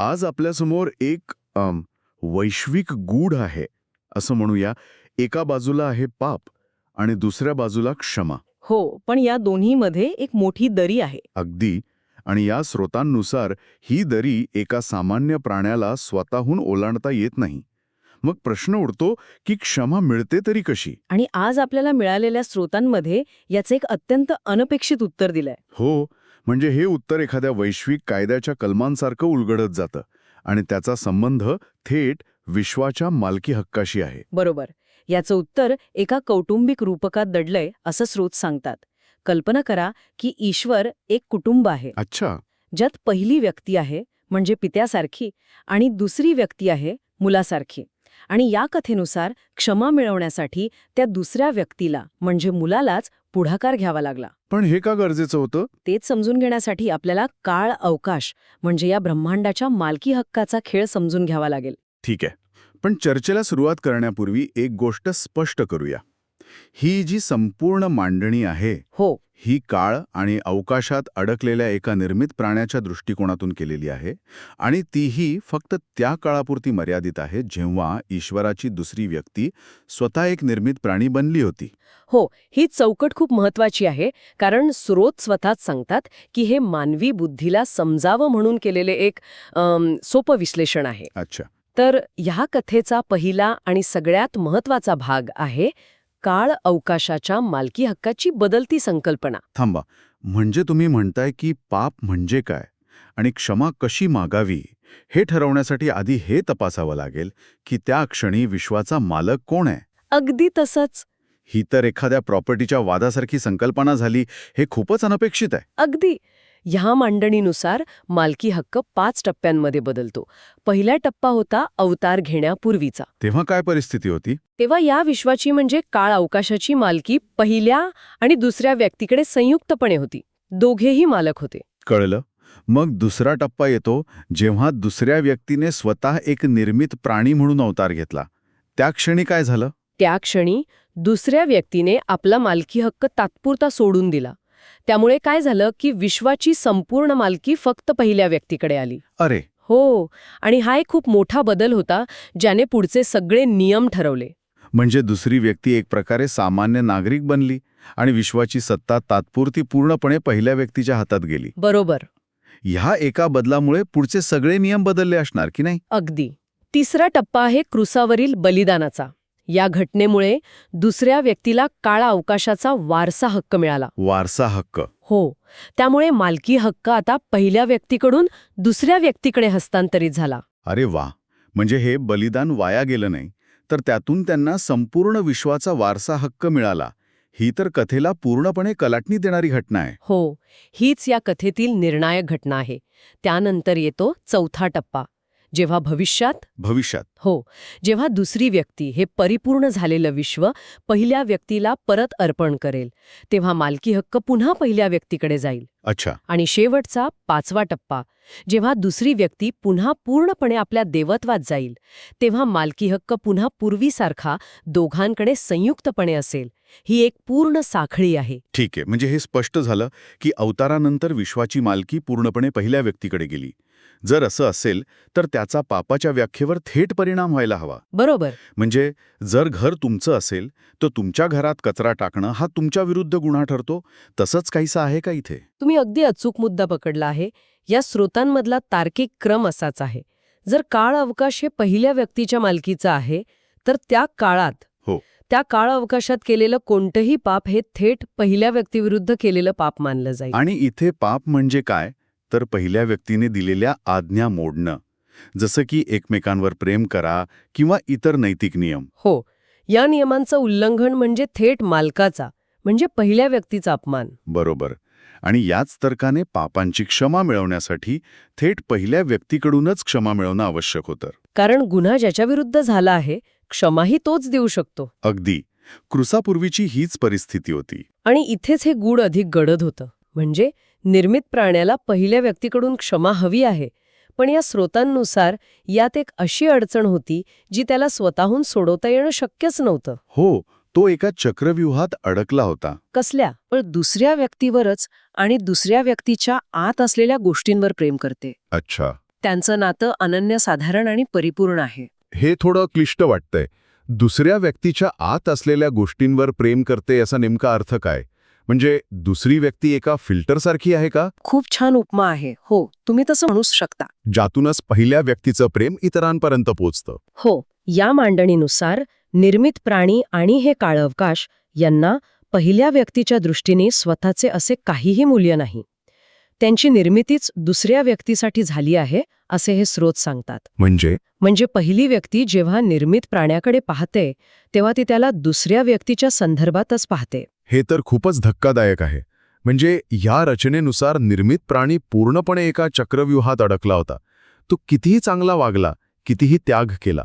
आज आपल्यासमोर एक वैश्विक गूढ आहे असं म्हणूया. एका बाजूला आहे पाप आणि दुसऱ्या बाजूला क्षमा. हो, पण या दोन्हीमध्ये एक मोठी दरी आहे. अगदी. आणि या स्रोतांनुसार ही दरी एका सामान्य प्राण्याला स्वतःहून ओलांडता येत नाही. मग प्रश्न उडतो की क्षमा मिळते तरी कशी? आणि आज आपल्याला मिळालेल्या स्रोतांमध्ये याचं एक अत्यंत अनपेक्षित उत्तर दिलंय. हो, म्हणजे हे उत्तर एखाद्या वैश्विक कायद्याच्या कलमांसारखं उलगडत जातं आणि त्याचा संबंध थेट विश्वाच्या मालकी हक्काशी आहे. बरोबर. याचं उत्तर एका कौटुंबिक रूपकात दडलंय असं स्रोत सांगतात. कल्पना करा की ईश्वर एक कुटुंब आहे, अच्छा. ज्यात पहिली व्यक्ती आहे म्हणजे पित्यासारखी आणि दुसरी व्यक्ती आहे मुलासारखी. आणि या कथेनुसार क्षमा मिळवण्यासाठी त्या दुसऱ्या व्यक्तीला म्हणजे मुलालाच पुढाकार घ्यावा लागला. पण हे का गरजेचं होतं? तेच समजून घेण्यासाठी आपल्याला काळ अवकाश म्हणजे या ब्रह्मांडाच्या मालकी हक्काचा खेळ समजून घ्यावा लागेल. ठीक आहे. पण चर्चेला सुरुवात करण्यापूर्वी एक गोष्ट स्पष्ट करूया. ही जी संपूर्ण मांडणी आहे, हो, ही काळ आणि अवकाशात अडकलेल्या एका निर्मित प्राण्याच्या दृष्टिकोनातून केलेली आहे आणि तीही फक्त त्या काळापुरती मर्यादित आहे जेव्हा ईश्वराची दुसरी व्यक्ती स्वतः एक निर्मित प्राणी बनली होती. हो, ही चौकट खूप महत्वाची आहे, कारण स्रोत स्वतःच सांगतात की हे मानवी बुद्धीला समजावं म्हणून केलेले एक सोपं विश्लेषण आहे. अच्छा. तर ह्या कथेचा पहिला आणि सगळ्यात महत्वाचा भाग आहे काळ अवकाशाच्या मालकी हक्काची बदलती संकल्पना. थांबा, म्हणजे तुम्ही म्हणताय की पाप म्हणजे काय आणि क्षमा कशी मागावी हे ठरवण्यासाठी आधी हे तपासावं लागेल की त्या क्षणी विश्वाचा मालक कोण आहे? अगदी तसंच. ही तर एखाद्या प्रॉपर्टीच्या वादासारखी संकल्पना झाली. हे खूपच अनपेक्षित आहे. अगदी. ह्या मांडणीनुसार मालकी हक्क 5 टप्प्यांमध्ये बदलतो. पहिला टप्पा होता अवतार घेण्यापूर्वीचा. तेव्हा काय परिस्थिती होती? तेव्हा या विश्वाची म्हणजे काळ अवकाशाची मालकी पहिल्या आणि दुसऱ्या व्यक्तीकडे संयुक्तपणे होती. दोघेही मालक होते. कळलं. मग दुसरा टप्पा येतो जेव्हा दुसऱ्या व्यक्तीने स्वतः एक निर्मित प्राणी म्हणून अवतार घेतला. त्या क्षणी काय झालं? त्या क्षणी दुसऱ्या व्यक्तीने आपला मालकी हक्क तात्पुरता सोडून दिला. त्यामुळे काय झालं की विश्वाची संपूर्ण मालकी फक्त पहिल्या व्यक्तीकडे आली. अरे. हो, आणि हा एक खूप मोठा बदल होता, ज्याने पुढचे सगळे नियम ठरवले. म्हणजे दुसरी व्यक्ती एक प्रकारे सामान्य नागरिक बनली आणि विश्वाची सत्ता तात्पुरती पूर्णपणे पहिल्या व्यक्तीच्या हातात गेली. बरोबर. ह्या एका बदलामुळे पुढचे सगळे नियम बदलले असणार की नाही? अगदी. तिसरा टप्पा आहे क्रुसावरील बलिदानाचा. या घटनेमुळे दुसऱ्या व्यक्तीला काळा अवकाशाचा वारसा हक्क मिळाला. वारसा हक्क. हो, त्यामुळे मालकी हक्क आता पहिल्या व्यक्तीकडून दुसऱ्या व्यक्तीकडे हस्तांतरित झाला. अरे वा. म्हणजे हे बलिदान वाया गेलं नाही, तर त्यातून त्यांना संपूर्ण विश्वाचा वारसा हक्क मिळाला. ही तर कथेला पूर्णपणे कलाटणी देणारी घटना आहे. हो, हीच या कथेतील निर्णायक घटना आहे. त्यानंतर येतो चौथा टप्पा, जेव्हा भविष्यात हो, जेव्हा दुसरी व्यक्ती हे परिपूर्ण झालेलं विश्व पहिल्या व्यक्तीला परत अर्पण करेल, तेव्हा मालकी हक्क पुन्हा पहिल्या व्यक्तीकडे जाईल. अच्छा. आणि शेवटचा 5वा टप्पा, जेव्हा दुसरी व्यक्ती पुन्हा पूर्णपणे आपल्या देवत्वात जाईल, तेव्हा मालकी हक्क पुन्हा पूर्वीसारखा दोघांकडे संयुक्तपणे असेल. ही एक पूर्ण साखळी आहे. ठीक आहे. म्हणजे हे स्पष्ट झालं की अवतारानंतर विश्वाची मालकी पूर्णपणे पहिल्या व्यक्तीकडे गेली. जर असं असेल तर त्याचा पापाच्या व्याख्येवर थेट परिणाम व्हायला हवा. बरोबर. म्हणजे जर घर तुमचं असेल तर तुमच्या घरात कचरा टाकणं हा तुमच्या विरुद्ध गुन्हा ठरतो. तसंच काहीसं आहे का इथे? तुम्ही अगदी अचूक मुद्दा पकडला आहे. या स्रोतांमधला तार्किक क्रम असाच आहे. जर काळ अवकाश हे पहिल्या व्यक्तीच्या मालकीचं आहे, तर त्या काळात त्या काळ अवकाशात केलेलं कोणतंही पाप हे थेट पहिल्या व्यक्तीविरुद्ध केलेलं पाप मानलं जाईल. आणि इथे पाप म्हणजे काय? तर पहिल्या व्यक्तीने दिलेल्या आज्ञा मोडणं, जसं की एकमेकांवर प्रेम करा किंवा इतर नैतिक नियम. हो, या नियमांचं उल्लंघन म्हणजे थेट मालकाचा म्हणजे पहिल्या व्यक्तीचा अपमान. बरोबर. आणि याच तर्काने पापांची क्षमा मिळवण्यासाठी थेट पहिल्या व्यक्तीकडूनच क्षमा मिळवणं आवश्यक होतं. कारण गुन्हा ज्याच्याविरुद्ध झाला आहे, क्षमाही तोच देऊ शकतो. अगदी. क्रुसापूर्वीची हीच परिस्थिती होती. आणि इथेच हे गूढ अधिक गडद होतं. म्हणजे निर्मित प्राण्याला पहिल्या व्यक्तीकडून क्षमा हवी आहे, पण या स्रोतांनुसार यात एक अशी अडचण होती जी त्याला स्वतःहून सोडवता येणं शक्यच नव्हतं. हो, तो एका चक्रव्यूहात अडकला होता. कसल्या? पण दुसऱ्या व्यक्तीवरच आणि दुसऱ्या व्यक्तीच्या आत असलेल्या गोष्टींवर प्रेम करते. अच्छा. त्यांचं नातं अनन्यसाधारण आणि परिपूर्ण आहे. हे थोडं क्लिष्ट वाटतंय. दुसऱ्या व्यक्तीच्या आत असलेल्या गोष्टींवर प्रेम करते याचा नेमका अर्थ काय? म्हणजे दुसरी व्यक्ती एका फिल्टरसारखी आहे का? खूप छान उपमा आहे. हो, तुम्ही तसं म्हणूच शकता. ज्यातूनच पहिल्या व्यक्तीचं प्रेम इतरांपर्यंत पोचतं. हो, या मांडणीनुसार निर्मित प्राणी आणि हे काळअवकाश यांना पहिल्या व्यक्तीच्या दृष्टीने स्वतःचे असे काहीही मूल्य नाही. त्यांची निर्मितीच दुसऱ्या व्यक्तीसाठी झाली आहे, असे हे स्रोत सांगतात. म्हणजे पहिली व्यक्ती जेव्हा निर्मित प्राण्याकडे पाहते, तेव्हा ती त्याला दुसऱ्या व्यक्तीच्या संदर्भातच पाहते. हे तर खूपच धक्कादायक आहे. म्हणजे या रचनेनुसार निर्मित प्राणी पूर्णपणे एका चक्रव्यूहात अडकला होता. तो कितीही चांगला वागला, कितीही त्याग केला,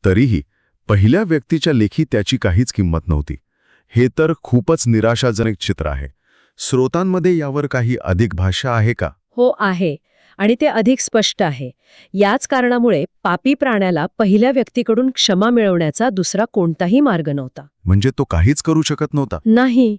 तरीही पहिल्या व्यक्तीच्या लेखी त्याची काहीच किंमत नव्हती. हे तर खूपच निराशाजनक चित्र आहे. स्रोतांमध्ये यावर काही अधिक भाष्य आहे का? हो आहे, आणि ते अधिक स्पष्ट आहे. याच कारणामुळे पापी प्राण्याला पहिल्या व्यक्तीकडून क्षमा मिळवण्याचा दुसरा कोणताही मार्ग नव्हता. म्हणजे तो काहीच करू शकत नव्हता? नाही,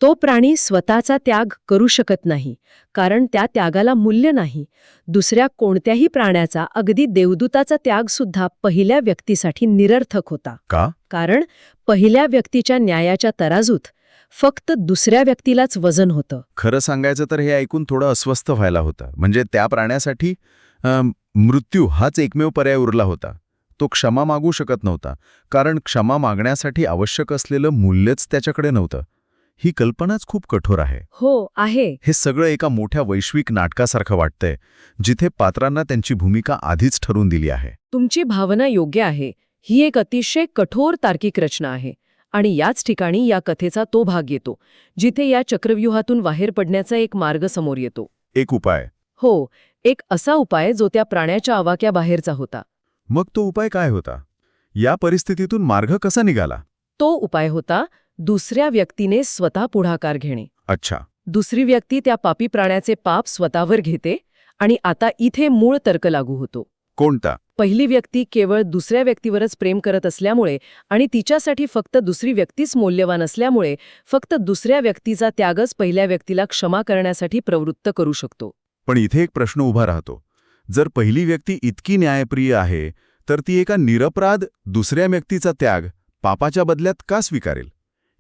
तो प्राणी स्वतःचा त्याग करू शकत नाही, कारण त्या त्यागाला मूल्य नाही. दुसऱ्या कोणत्याही प्राण्याचा, अगदी देवदूताचा त्याग सुद्धा पहिल्या व्यक्तीसाठी निरर्थक होता. का? कारण पहिल्या व्यक्तीच्या न्यायाच्या तराजूत फक्त दुसऱ्या व्यक्तीलाच वजन होतं. खरं सांगायचं तर हे ऐकून थोडं अस्वस्थ व्हायला होतं. म्हणजे त्या प्राण्यासाठी मृत्यू हाच एकमेव पर्याय उरला होता. तो क्षमा मागू शकत नव्हता, कारण क्षमा मागण्यासाठी आवश्यक असलेलं मूल्यच त्याच्याकडे नव्हतं. ही कल्पनाच खूप कठोर आहे. हो आहे. हे सगळं एका मोठ्या वैश्विक नाटकासारखं वाटतंय, जिथे पात्रांना त्यांची भूमिका आधीच ठरवून दिली आहे. तुमची भावना योग्य आहे. ही एक अतिशय कठोर तार्किक रचना आहे. आणि याच ठिकाणी या कथेचा तो भाग येतो, जिथे या चक्रव्यूहातून बाहेर पडण्याचा एक मार्ग समोर येतो. एक उपाय? हो, एक असा उपाय जो त्या प्राण्याच्या आवाक्याबाहेरचा होता. मग तो उपाय काय होता? या परिस्थितीतून मार्ग कसा निघाला? तो उपाय होता दुसऱ्या व्यक्तीने स्वतः पुढाकार घेणे. अच्छा. दुसरी व्यक्ती त्या पापी प्राण्याचे पाप स्वतःवर घेते, आणि आता इथे मूळ तर्क लागू होतो. कोणता? पहिली व्यक्ती केवळ दुसऱ्या व्यक्तीवरच प्रेम करत असल्यामुळे आणि तिच्यासाठी फक्त दुसरी व्यक्तीच मौल्यवान असल्यामुळे फक्त दुसऱ्या व्यक्तीचा त्यागच पहिल्या व्यक्तीला क्षमा करण्यासाठी प्रवृत्त करू शकतो. पण इथे एक प्रश्न उभा राहतो. जर पहिली व्यक्ती इतकी न्यायप्रिय आहे, तर ती एका निरपराध दुसऱ्या व्यक्तीचा त्याग पापाच्या बदल्यात का स्वीकारेल?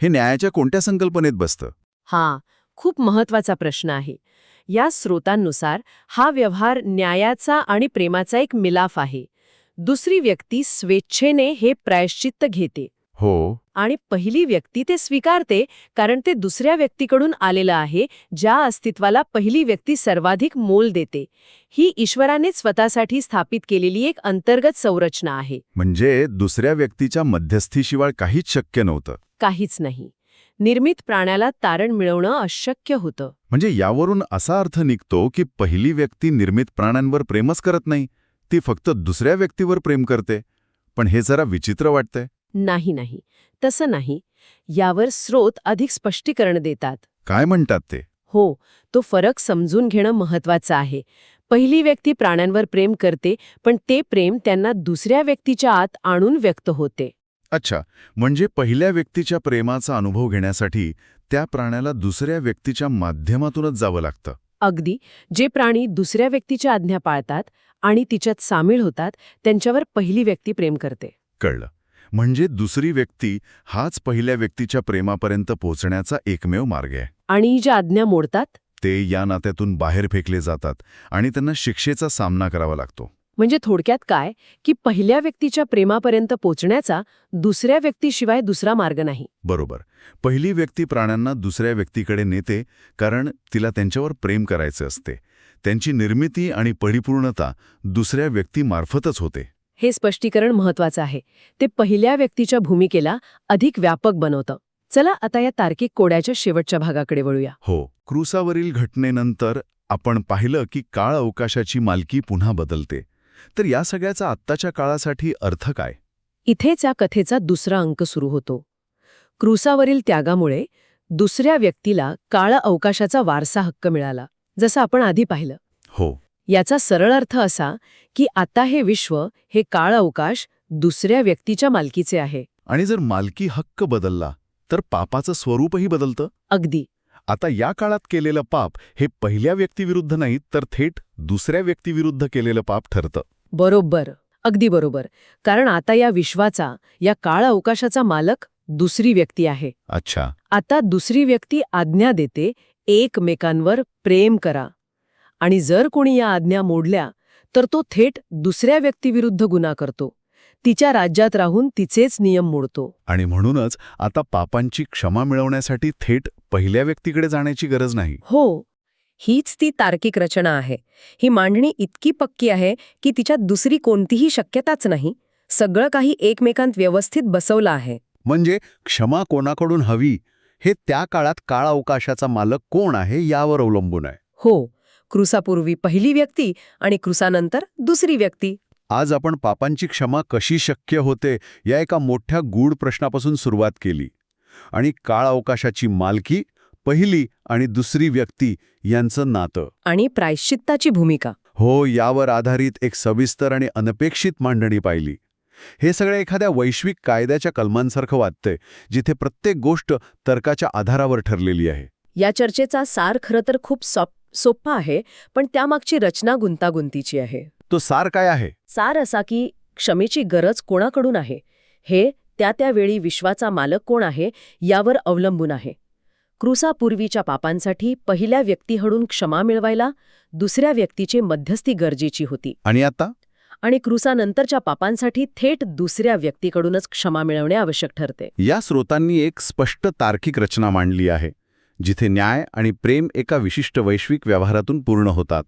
हे न्यायाच्या कोणत्या संकल्पनेत बसतं? हा खूप महत्वाचा प्रश्न आहे. या स्रोतांनुसार हा व्यवहार न्यायाचा आणि प्रेमाचा एक मिलाफ आहे. दुसरी व्यक्ती स्वेच्छेने हे प्रायश्चित्त घेते. हो. आणि पहिली व्यक्ती ते स्वीकारते, कारण ते दुसऱ्या व्यक्तीकडून आलेलं आहे, ज्या अस्तित्वाला पहिली व्यक्ती सर्वाधिक मोल देते. ही ईश्वराने स्वतःसाठी स्थापित केलेली एक अंतर्गत संरचना आहे. म्हणजे दुसऱ्या व्यक्तीच्या मध्यस्थीशिवाय काहीच शक्य नव्हतं? काहीच नाही. निर्मित प्राण्याला तारण मिळवणं अशक्य होतं. म्हणजे यावरून असा अर्थ निघतो की पहिली व्यक्ती निर्मित प्राण्यांवर प्रेमच करत नाही, ती फक्त दुसऱ्या व्यक्तीवर प्रेम करते. पण हे जरा विचित्र वाटतंय. नाही, तसं नाही. यावर स्रोत अधिक स्पष्टीकरण देतात. काय म्हणतात ते? हो, तो फरक समजून घेणं महत्वाचं आहे. पहिली व्यक्ती प्राण्यांवर प्रेम करते, पण ते प्रेम त्यांना दुसऱ्या व्यक्तीच्या आत आणून व्यक्त होते. अच्छा, म्हणजे पहिल्या व्यक्तीच्या प्रेमाचा अनुभव घेण्यासाठी त्या प्राण्याला दुसऱ्या व्यक्तीच्या माध्यमातूनच जावं लागतं. अगदी. जे प्राणी दुसऱ्या व्यक्तीच्या आज्ञा पाळतात आणि तिच्यात सामील होतात, त्यांच्यावर पहिली व्यक्ती प्रेम करते. कळलं. म्हणजे दुसरी व्यक्ती हाच पहिल्या व्यक्तीच्या प्रेमापर्यंत पोहोचण्याचा एकमेव मार्ग आहे. आणि ज्या आज्ञा मोडतात, ते या नात्यातून बाहेर फेकले जातात आणि त्यांना शिक्षेचा सामना करावा लागतो. म्हणजे थोडक्यात काय, की पहिल्या व्यक्तीच्या प्रेमापर्यंत पोचण्याचा दुसऱ्या व्यक्तीशिवाय दुसरा मार्ग नाही. बरोबर. पहिली व्यक्ती प्राण्यांना दुसऱ्या व्यक्तीकडे नेते, कारण तिला त्यांच्यावर प्रेम करायचे असते. त्यांची निर्मिती आणि परिपूर्णता दुसऱ्या व्यक्तीमार्फतच होते. हे स्पष्टीकरण महत्वाचं आहे. ते पहिल्या व्यक्तीच्या भूमिकेला अधिक व्यापक बनवतं. चला आता या तार्किक कोड्याच्या शेवटच्या भागाकडे वळूया. हो. क्रूसावरील घटनेनंतर आपण पाहिलं की काळ अवकाशाची मालकी पुन्हा बदलते. तर या सगळ्याचा आत्ताच्या काळासाठी अर्थ काय? इथेच या कथेचा दुसरा अंक सुरू होतो. क्रूसावरील त्यागामुळे दुसऱ्या व्यक्तीला काळ अवकाशाचा वारसा हक्क मिळाला, जसं आपण आधी पाहिलं. हो. याचा सरळ अर्थ असा की आता हे विश्व, हे काळ अवकाश दुसऱ्या व्यक्तीच्या मालकीचे आहे. आणि जर मालकी हक्क बदलला तर पापाचं स्वरूपही बदलतं. अगदी. आता या काळात केलेलं पाप हे पहिल्या व्यक्तीविरुद्ध नाही तर थेट दुसऱ्या व्यक्तीविरुद्ध केलेलं पाप ठरतं. बरोबर, अगदी बरोबर. कारण आता या विश्वाचा, या काळ अवकाशाचा मालक दुसरी व्यक्ती आहे. अच्छा. आता दुसरी व्यक्ती आज्ञा देते, एकमेकांवर प्रेम करा. आणि जर कोणी या आज्ञा मोडल्या तर तो थेट दुसऱ्या व्यक्तीविरुद्ध गुन्हा करतो. तिच्या राज्यात राहून तिचेच नियम मोडतो. आणि म्हणूनच आता पापांची क्षमा मिळवण्यासाठी थेट पहिल्या व्यक्तीकडे जाण्याची गरज नाही. हो, हीच ती तार्किक रचना आहे. ही मांडणी इतकी पक्की आहे की तिच्यात दुसरी कोणतीही शक्यताच नाही. सगळं काही एकमेकांत व्यवस्थित बसवलं आहे. म्हणजे क्षमा कोणाकडून हवी हे त्या काळात काळ अवकाशाचा मालक कोण आहे यावर अवलंबून आहे. हो, क्रूसापूर्वी पहिली व्यक्ती आणि क्रूसानंतर दुसरी व्यक्ती. आज आपण पापांची क्षमा कशी शक्य होते या एका मोठ्या गूढ प्रश्नापासून सुरुवात केली. आणि काळ अवकाशाची मालकी, पहिली आणि दुसरी व्यक्ती यांचं नातं आणि प्रायश्चित्ताची भूमिका. हो, यावर आधारित एक सविस्तर आणि अनपेक्षित मांडणी पाहिली. हे सगळं एखाद्या वैश्विक कायद्याच्या कलमांसारखं वाटतंय, जिथे प्रत्येक गोष्ट तर्काच्या आधारावर ठरलेली आहे. या चर्चेचा सार खरं तर खूप सोपा आहे, पण त्यामागची रचना गुंतागुंतीची आहे. तो सार काय आहे? सार असा की क्षमेची गरज कोणाकडून आहे हे त्या वेळी विश्वाचा मालक कोण आहे यावर अवलंबून आहे. क्रूसापूर्वीच्या पापांसाठी पहिल्या व्यक्तीकडून क्षमा मिळवायला दुसऱ्या व्यक्तीची मध्यस्थी गरजेची होती. आणि क्रूसानंतरच्या पापांसाठी थेट दुसऱ्या व्यक्तीकडूनच क्षमा मिळवणे आवश्यक ठरते. या स्रोतांनी एक स्पष्ट तार्किक रचना मांडली आहे, जिथे न्याय आणि प्रेम एका विशिष्ट वैश्विक व्यवहारातून पूर्ण होतात.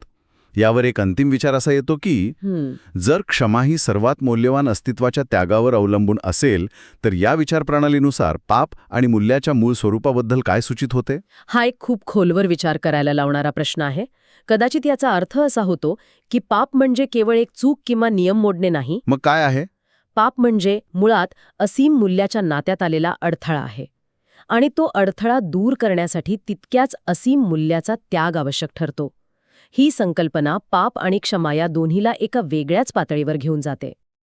यावर एक अंतिम विचार असा येतो की जर क्षमा ही सर्वात मौल्यवान अस्तित्वाच्या त्यागावर अवलंबून असेल तर या विचारप्रणालीनुसार पाप आणि मूल्याच्या मूळ स्वरूपाबद्दल काय सूचित होते? हा एक खूप खोलवर विचार करायला लावणारा प्रश्न आहे. कदाचित याचा अर्थ असा होतो की पाप म्हणजे केवळ एक चूक किंवा नियम मोडणे नाही. मग काय आहे? पाप म्हणजे मुळात असीम मूल्याच्या नात्यात आलेला अडथळा आहे. आणि तो अडथळा दूर करण्यासाठी तितक्याच असीम मूल्याचा त्याग आवश्यक ठरतो. ही संकल्पना पाप आणि क्षमा या दोन्हीला एका वेगळ्याच पातळीवर घेऊन जाते.